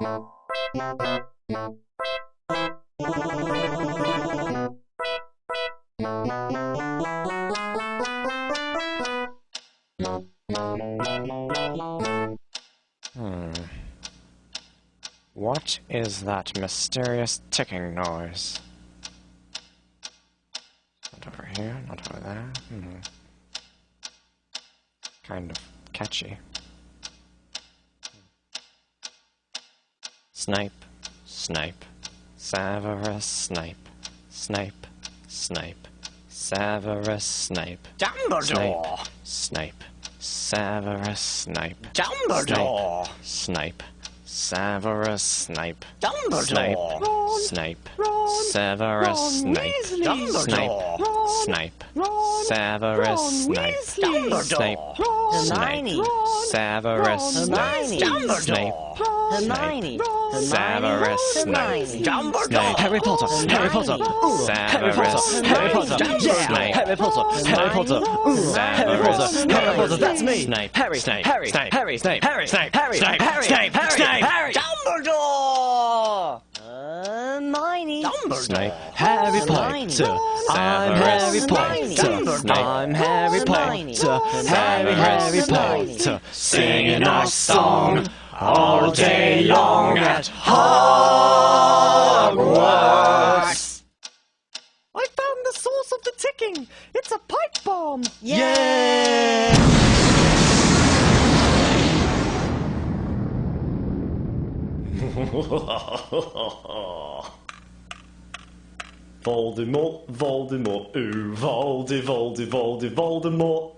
What is that mysterious ticking noise? Not over here, not over there. Kind of catchy. Snipe, snipe, Severus Snape, Snape, Snape, Severus Snape, Dumbledore! Snape, Severus Snape, Dumbledore! Snape, Severus Snape, Dumbledore! Snape, Ron, Severus Ron Snape, Weasley. Dumbledore! Ron, Snape, Ron, Severus Ron Snape, Weasley. Snape, Ron, Hermione. Severus Ron, Snape, Dumbledore! Snape, Hermione! Severus Snape, Hermione! Dumbledore! Harry Potter, Harry Potter, Harry Potter, Harry Potter, yeah, Harry Potter, Harry Potter, Harry Potter, Harry Potter, that's me. Snape, Harry, Snape, Harry, Snape, Harry, Snape, Harry, Snape, Harry, Snape, Harry, Snape, Harry, Snape, Dumbledore! Hermione! Snape, Harry Potter, I'm Harry Potter, I'm Harry Potter, Harry Potter, singing our song all day long at Hogwarts. I found the source of the ticking. It's a pipe bomb. Yeah! Voldemort, Voldemort, ooh, Voldemort.